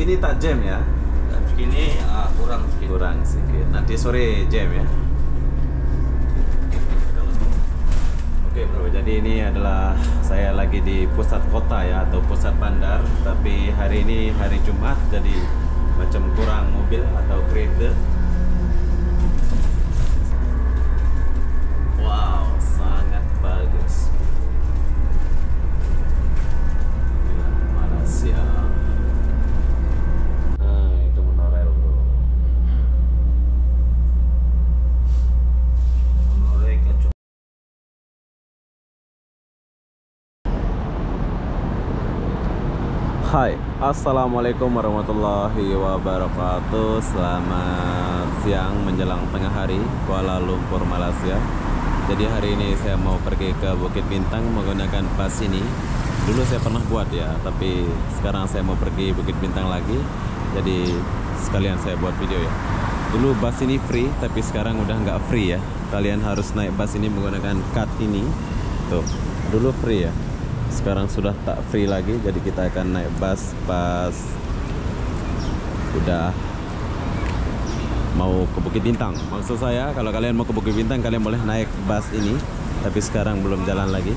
segini tak jam ya? Jam segini kurang sedikit. Kurang sedikit. Nanti sore jam ya? Oke bro, jadi ini adalah saya lagi di pusat kota ya, atau pusat bandar. Tapi hari ini hari Jumat, jadi macam kurang mobil atau kereta. Wow, sangat bagus. Malaysia. Itu monorail bro. Monorail kacau. Hai, assalamualaikum warahmatullahi wabarakatuh. Selamat siang menjelang tengah hari, Kuala Lumpur, Malaysia. Jadi hari ini saya mau pergi ke Bukit Bintang menggunakan bus ini. Dulu saya pernah buat ya, tapi sekarang saya mau pergi Bukit Bintang lagi. Jadi sekalian saya buat video ya. Dulu bus ini free, tapi sekarang udah nggak free ya. Kalian harus naik bus ini menggunakan card ini. Tuh, dulu free ya. Sekarang sudah tak free lagi, jadi kita akan naik bus pas udah mau ke Bukit Bintang. Maksud saya, kalau kalian mau ke Bukit Bintang, kalian boleh naik bus ini, tapi sekarang belum jalan lagi.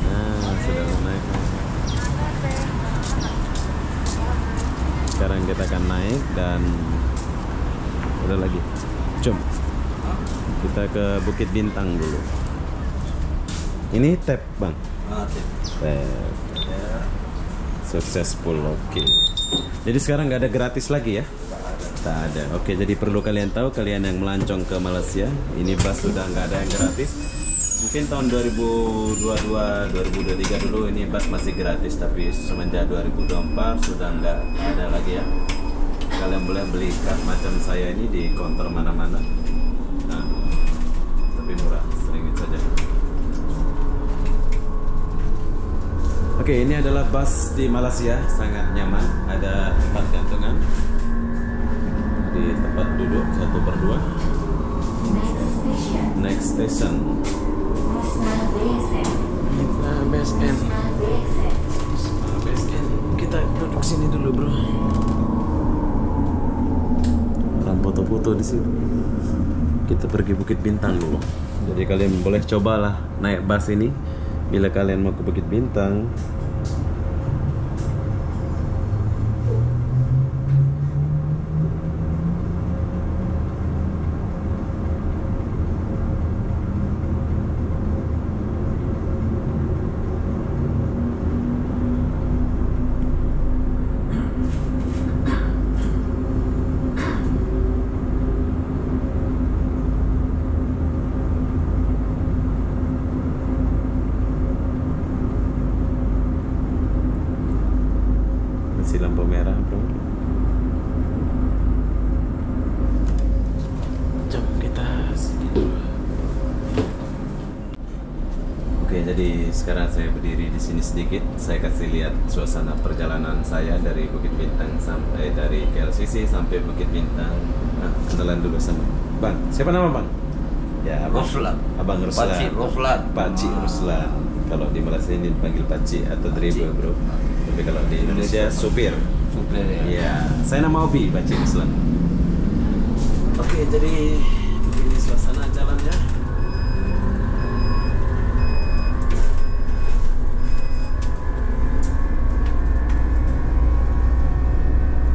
Nah, sudah naik. Sekarang kita akan naik dan udah lagi. Jom kita ke Bukit Bintang dulu. Ini tap bang. Tap. Successful, oke. Jadi sekarang nggak ada gratis lagi ya? Tak ada. Oke, jadi perlu kalian tahu, kalian yang melancong ke Malaysia, ini bus sudah nggak ada yang gratis. Mungkin tahun 2022, 2023 dulu ini bus masih gratis, tapi semenjak 2024 sudah nggak ada lagi ya. Kalian boleh beli card macam saya ini di counter mana-mana. Nah, tapi murah, sering saja. Oke, ini adalah bus di Malaysia, sangat nyaman. Ada tempat gantungan di tempat duduk 1/2. Next station. Base end. Base end. Kita duduk sini dulu, bro. Orang foto-foto di sini. Kita pergi Bukit Bintang dulu. Jadi kalian boleh cobalah naik bus ini bila kalian mau ke Bukit Bintang. Lampu merah bro. Jom kita sini dulu. Oke, jadi sekarang saya berdiri di sini sedikit. Saya kasih lihat suasana perjalanan saya dari Bukit Bintang sampai dari KLCC sampai Bukit Bintang. Nah, kenalan dulu sama Bang. Siapa nama Bang? Ya, Abang Ruslan. Abang Ruslan. Pakcik Ruslan. Pakcik Ruslan. Kalau di Malaysia ini dipanggil Pakcik atau driver bro. Tapi kalau di Indonesia supir. Supir ya. Iya, saya nama Obi, Pakcik Ruslan. Oke, jadi begini suasana jalannya.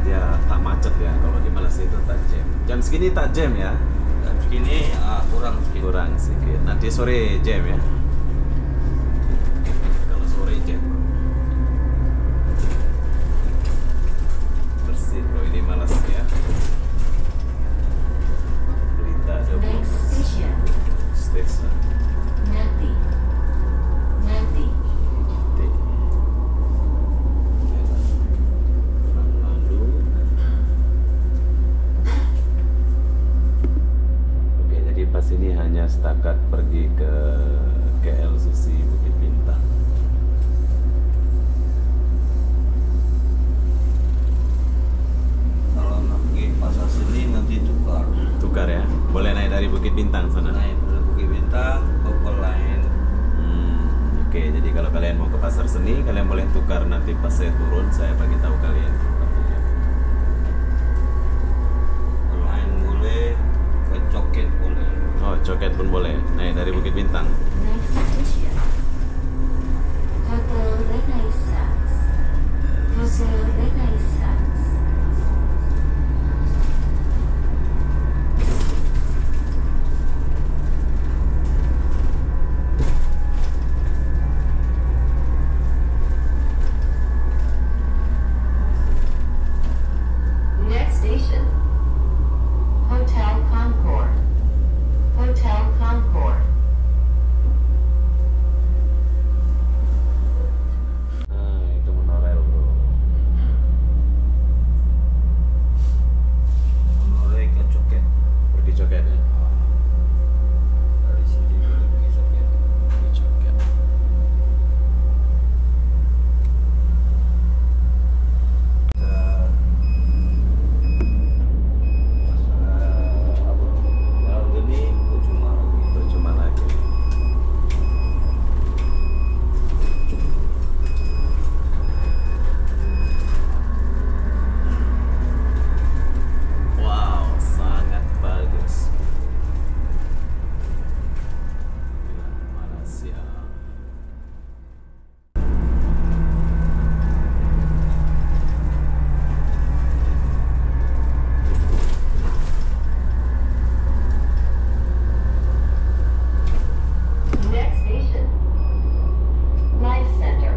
Ya, tak macet ya. Kalau di Malaysia itu tak jam. Jam segini tak jam ya? Jam segini kurang sedikit. Kurang sedikit. Nanti sore jam ya? Kalau sore jam. Bersih bro, ini Malaysia. Berita 24. Station. Nanti. Oke, jadi pas ini hanya setakat pergi ke KLCC Bukit Bintang. Kalau nak pergi pasar seni nanti tukar ya, boleh naik dari Bukit Bintang sana. naik dari Bukit Bintang ke lain. Oke, jadi kalau kalian mau ke pasar seni, kalian boleh tukar nanti pas saya turun. saya bagi tahu kalian tempatnya. Lain boleh, ke Coket boleh. Oh, Coket pun boleh. Nah, dari Bukit Bintang. Next station, Hotel Renaissance. Hotel Renaissance. Next station, Hotel Concord. Hotel Concord. Nah, itu monorail, bro. Boleh ke Coket. Pergi Coket ya. Dari sini boleh pergi Coket. Pergi Coket. Apa? Jalan Geni, cuma lagi. Itu cuma lagi. Wow, sangat bagus. Inilah Malaysia. Next station, Life Center.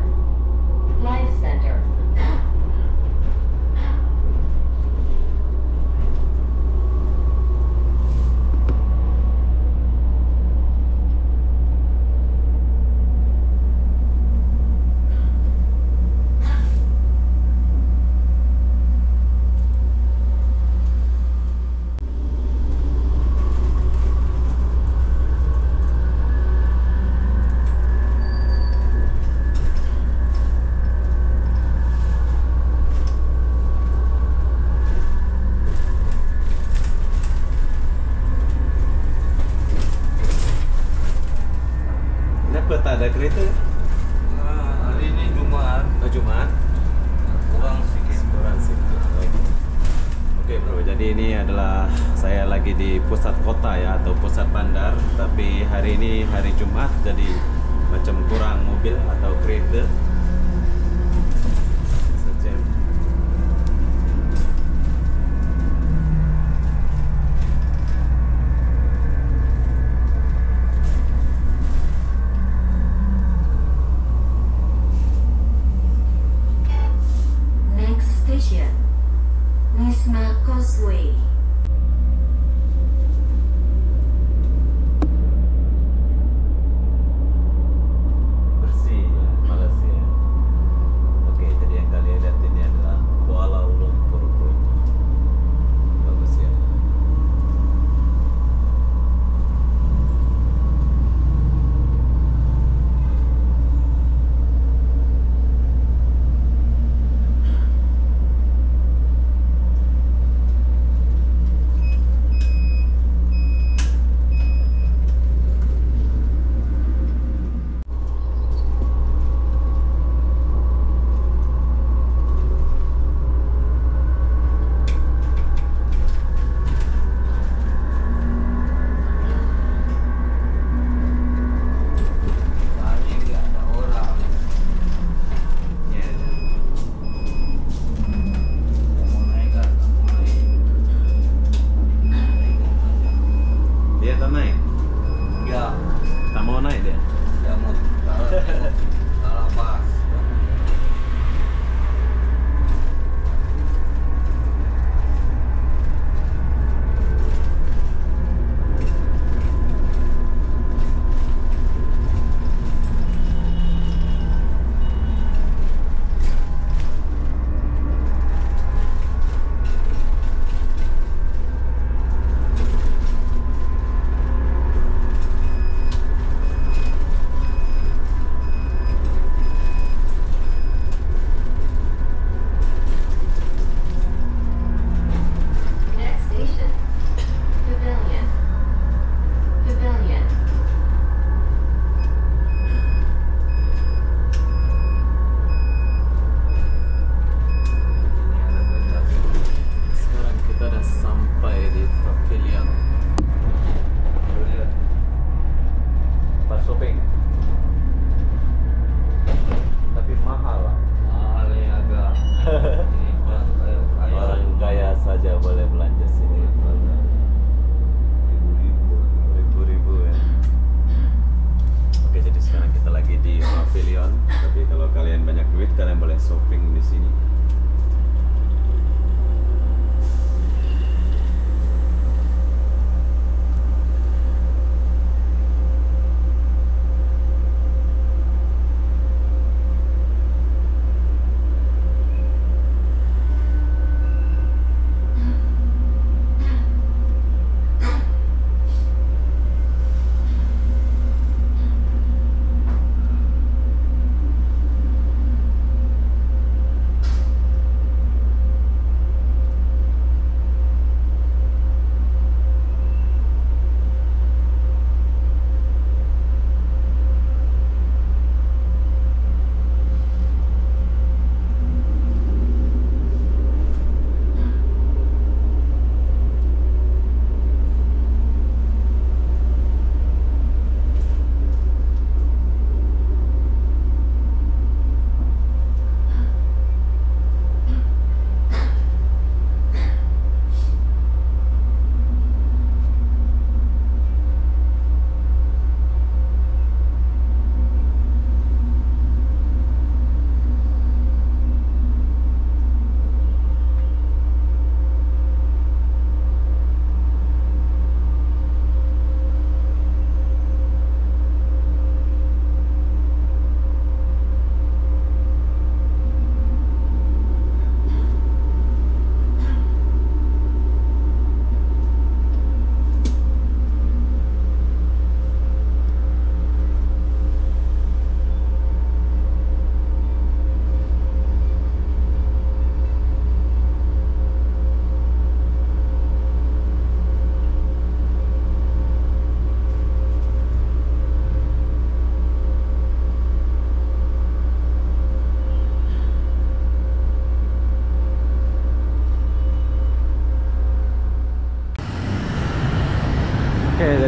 Life Center. Ini peta ada kereta? Nah, hari ini Jumat, Oh, Jumat. kurang sedikit. Kurang sedikit. Oke bro, jadi ini adalah saya lagi di pusat kota ya, atau pusat bandar. Tapi hari ini hari Jumat, jadi macam kurang mobil atau kereta. Sejam. Next station, Wisma Causeway. Bersih ya, Malaysia. Oke, jadi yang kalian lihat ini adalah Kuala Lumpur bro. Bagus ya.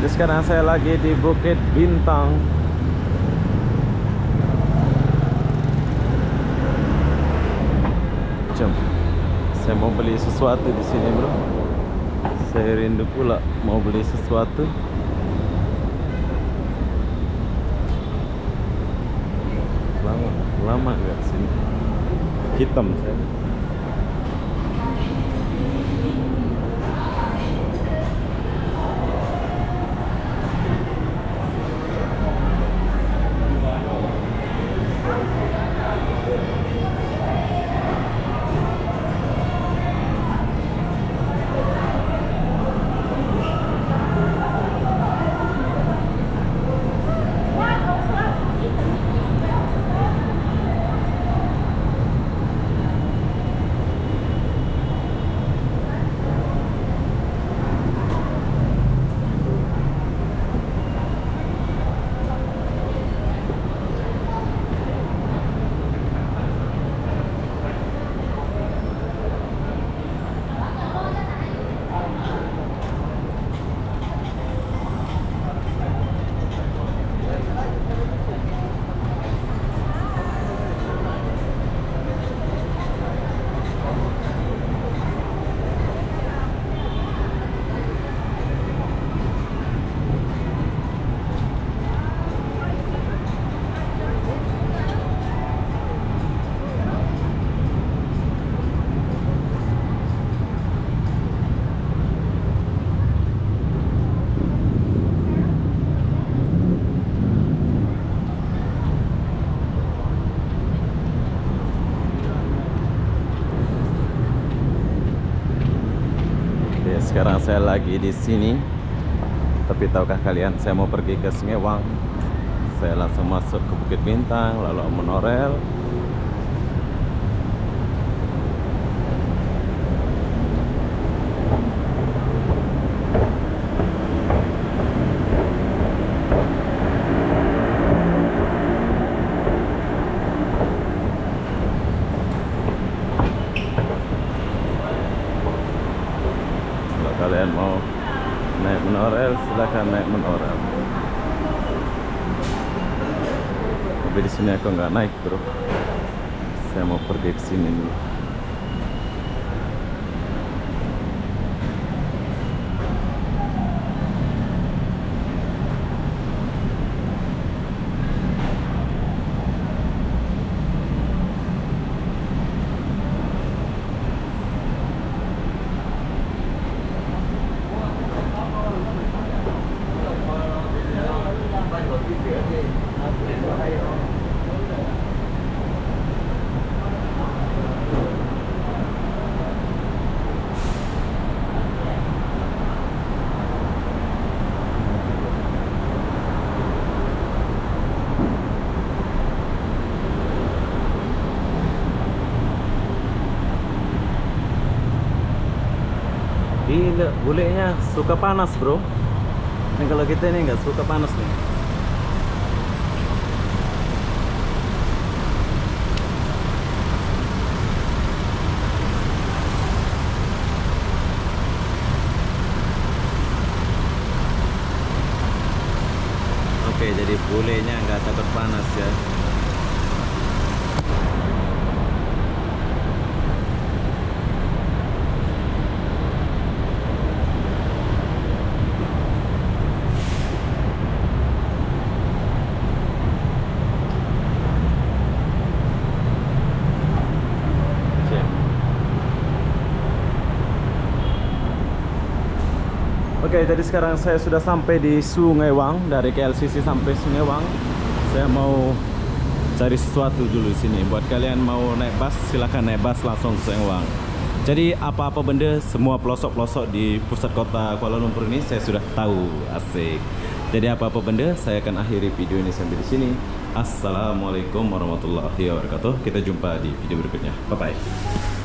Jadi sekarang saya lagi di Bukit Bintang. Jom. Saya mau beli sesuatu di sini, bro. Saya rindu pula mau beli sesuatu. Lama nggak sini? Hitam saya. Sekarang saya lagi di sini. Tapi tahukah kalian, saya mau pergi ke Singewang. Saya langsung masuk ke Bukit Bintang, lalu monorail. Kalian mau naik monorail, silakan naik monorail. Tapi di sini aku nggak naik, bro. Saya mau pergi ke sini dulu. Gila, bulenya suka panas, bro. Dan kalau kita ini nggak suka panas nih. Oke, jadi bulenya nggak takut panas ya. Oke, jadi sekarang saya sudah sampai di Sungewang. Dari KLCC sampai Sungewang. Saya mau cari sesuatu dulu di sini. Buat kalian mau naik bus, silakan naik bus langsung ke Sungewang. Jadi apa-apa benda, semua pelosok-pelosok di pusat kota Kuala Lumpur ini saya sudah tahu. Asik. Jadi apa-apa benda, saya akan akhiri video ini sampai di sini. Assalamualaikum warahmatullahi wabarakatuh. Kita jumpa di video berikutnya. Bye bye.